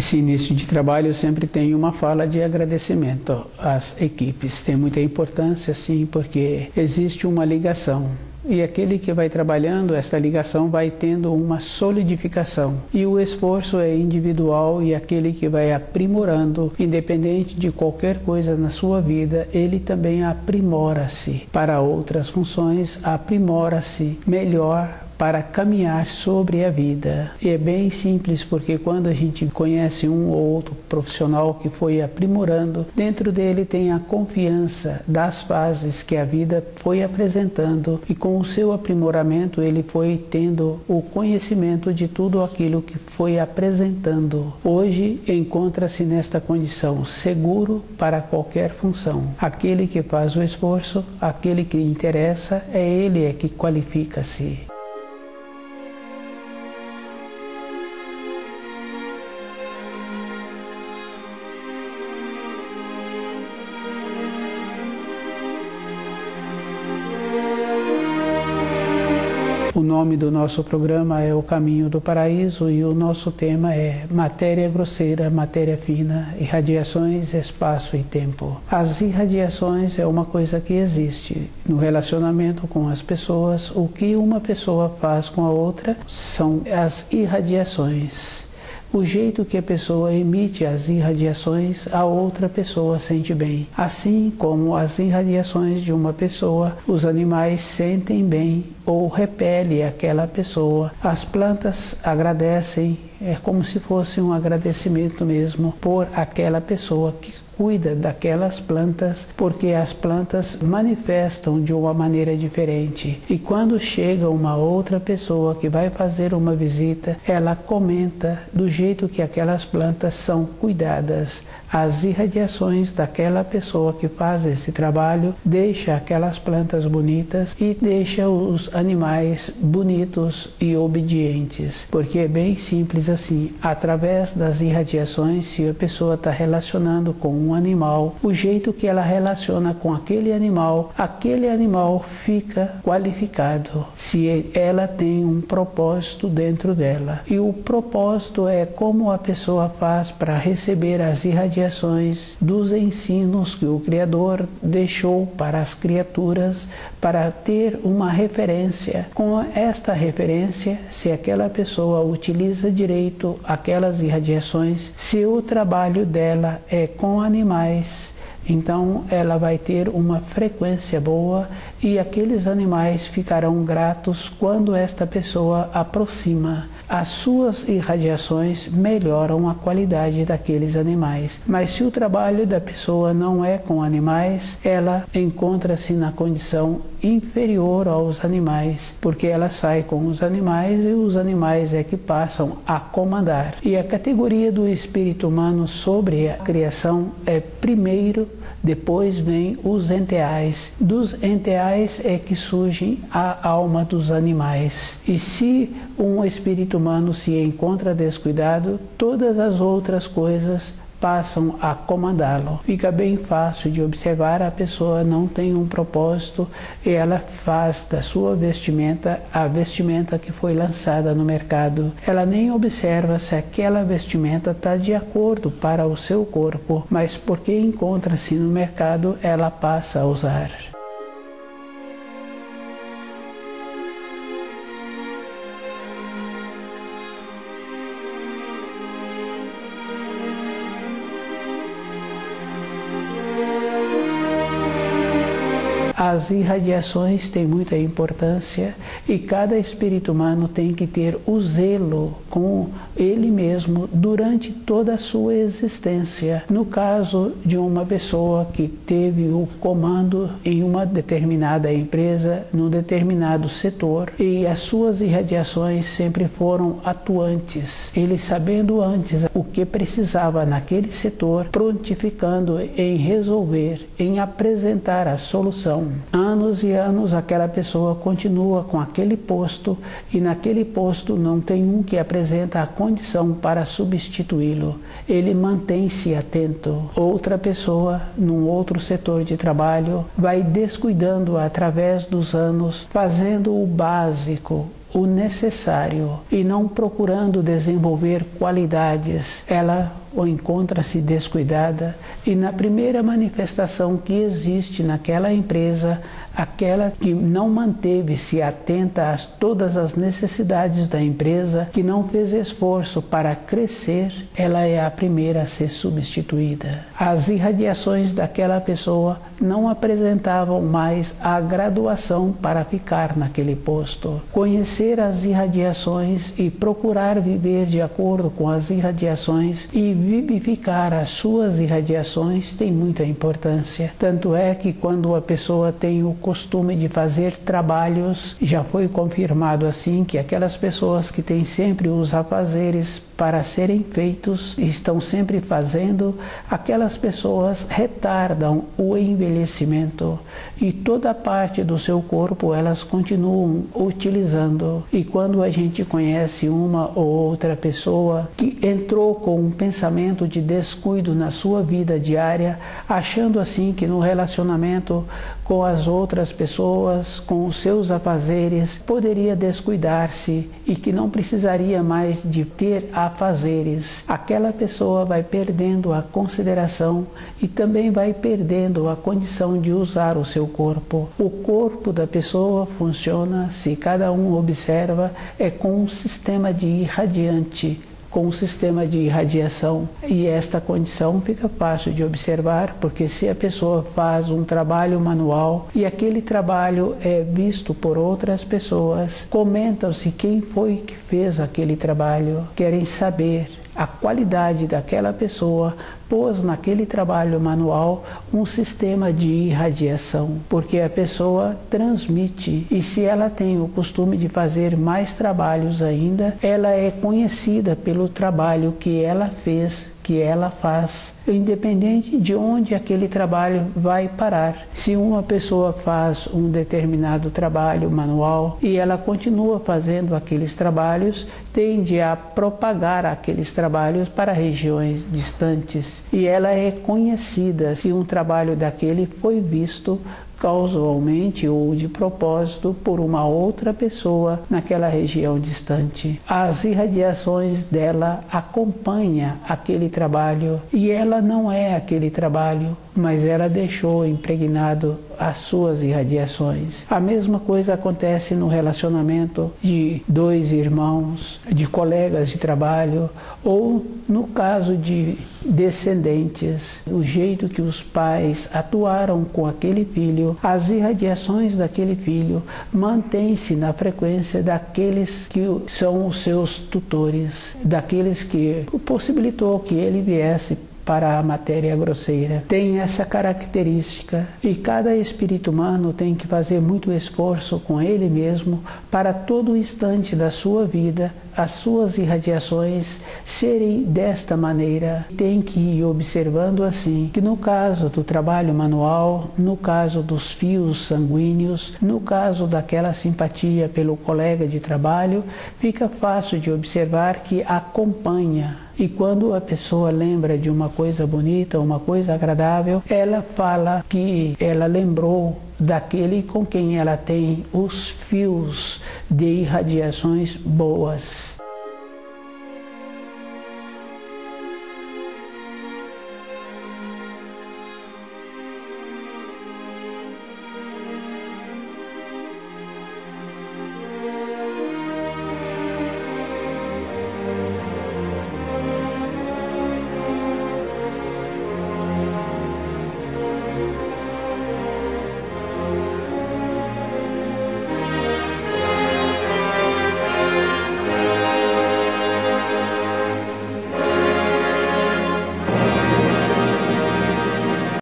Esse início de trabalho eu sempre tenho uma fala de agradecimento às equipes. Tem muita importância, sim, porque existe uma ligação. E aquele que vai trabalhando, essa ligação vai tendo uma solidificação. E o esforço é individual e aquele que vai aprimorando, independente de qualquer coisa na sua vida, ele também aprimora-se para outras funções, aprimora-se melhor para caminhar sobre a vida. E é bem simples, porque quando a gente conhece um ou outro profissional que foi aprimorando, dentro dele tem a confiança das fases que a vida foi apresentando, e com o seu aprimoramento ele foi tendo o conhecimento de tudo aquilo que foi apresentando. Hoje encontra-se nesta condição, seguro para qualquer função. Aquele que faz o esforço, aquele que interessa, é ele que qualifica-se. O nome do nosso programa é O Caminho do Paraíso e o nosso tema é Matéria Grosseira, Matéria Fina, Irradiações, Espaço e Tempo. As irradiações é uma coisa que existe no relacionamento com as pessoas. O que uma pessoa faz com a outra são as irradiações. O jeito que a pessoa emite as irradiações, a outra pessoa sente bem. Assim como as irradiações de uma pessoa, os animais sentem bem ou repelem aquela pessoa. As plantas agradecem, é como se fosse um agradecimento mesmo por aquela pessoa que cuida daquelas plantas, porque as plantas manifestam de uma maneira diferente. E quando chega uma outra pessoa que vai fazer uma visita, ela comenta do jeito que aquelas plantas são cuidadas. As irradiações daquela pessoa que faz esse trabalho deixa aquelas plantas bonitas e deixa os animais bonitos e obedientes, porque é bem simples assim. Através das irradiações, se a pessoa está relacionando com um animal, o jeito que ela relaciona com aquele animal fica qualificado, se ela tem um propósito dentro dela. E o propósito é como a pessoa faz para receber as irradiações dos ensinos que o Criador deixou para as criaturas, para ter uma referência. Com esta referência, se aquela pessoa utiliza direito aquelas irradiações, se o trabalho dela é com animais, então ela vai ter uma frequência boa e aqueles animais ficarão gratos quando esta pessoa aproxima. As suas irradiações melhoram a qualidade daqueles animais. Mas se o trabalho da pessoa não é com animais, ela encontra-se na condição inferior aos animais, porque ela sai com os animais e os animais é que passam a comandar. E a categoria do espírito humano sobre a criação é primeiro, depois vem os enteais. Dos enteais é que surge a alma dos animais. E se um espírito humano se encontra descuidado, todas as outras coisas passam a comandá-lo. Fica bem fácil de observar, a pessoa não tem um propósito e ela faz da sua vestimenta a vestimenta que foi lançada no mercado. Ela nem observa se aquela vestimenta está de acordo para o seu corpo, mas porque encontra-se no mercado, ela passa a usar. As irradiações têm muita importância e cada espírito humano tem que ter o zelo com ele mesmo durante toda a sua existência. No caso de uma pessoa que teve o comando em uma determinada empresa, num determinado setor, e as suas irradiações sempre foram atuantes, ele sabendo antes o que precisava naquele setor, prontificando em resolver, em apresentar a solução. Anos e anos aquela pessoa continua com aquele posto e naquele posto não tem um que apresenta a condição para substituí-lo. Ele mantém-se atento. Outra pessoa, num outro setor de trabalho, vai descuidando através dos anos, fazendo o básico, o necessário e não procurando desenvolver qualidades, ela ou encontra-se descuidada e na primeira manifestação que existe naquela empresa, aquela que não manteve-se atenta a todas as necessidades da empresa, que não fez esforço para crescer, ela é a primeira a ser substituída. As irradiações daquela pessoa não apresentavam mais a graduação para ficar naquele posto. Conhecer as irradiações e procurar viver de acordo com as irradiações e vivificar as suas irradiações tem muita importância. Tanto é que quando a pessoa tem o costume de fazer trabalhos, já foi confirmado assim que aquelas pessoas que têm sempre os afazeres para serem feitos, estão sempre fazendo, aquelas pessoas retardam o envelhecimento e toda parte do seu corpo elas continuam utilizando. E quando a gente conhece uma ou outra pessoa que entrou com um pensamento de descuido na sua vida diária, achando assim que no relacionamento com as outras pessoas, com os seus afazeres, poderia descuidar-se e que não precisaria mais de ter afazeres, aquela pessoa vai perdendo a consideração e também vai perdendo a condição de usar o seu corpo. O corpo da pessoa funciona, se cada um observa, é com um sistema de irradiante, com um sistema de irradiação, e esta condição fica fácil de observar, porque se a pessoa faz um trabalho manual e aquele trabalho é visto por outras pessoas, comentam-se quem foi que fez aquele trabalho, querem saber a qualidade daquela pessoa, pôs naquele trabalho manual um sistema de irradiação, porque a pessoa transmite, e se ela tem o costume de fazer mais trabalhos ainda, ela é conhecida pelo trabalho que ela fez, que ela faz, independente de onde aquele trabalho vai parar. Se uma pessoa faz um determinado trabalho manual e ela continua fazendo aqueles trabalhos, tende a propagar aqueles trabalhos para regiões distantes, e ela é conhecida se um trabalho daquele foi visto casualmente ou de propósito por uma outra pessoa naquela região distante. As irradiações dela acompanham aquele trabalho e ela não é aquele trabalho, mas ela deixou impregnado as suas irradiações. A mesma coisa acontece no relacionamento de dois irmãos, de colegas de trabalho, ou no caso de descendentes. O jeito que os pais atuaram com aquele filho, as irradiações daquele filho mantêm-se na frequência daqueles que são os seus tutores, daqueles que possibilitou que ele viesse para a matéria grosseira. Tem essa característica e cada espírito humano tem que fazer muito esforço com ele mesmo para todo instante da sua vida as suas irradiações serem desta maneira. Tem que ir observando assim, que no caso do trabalho manual, no caso dos fios sanguíneos, no caso daquela simpatia pelo colega de trabalho, fica fácil de observar que acompanha. E quando a pessoa lembra de uma coisa bonita, uma coisa agradável, ela fala que ela lembrou daquele com quem ela tem os fios de irradiações boas.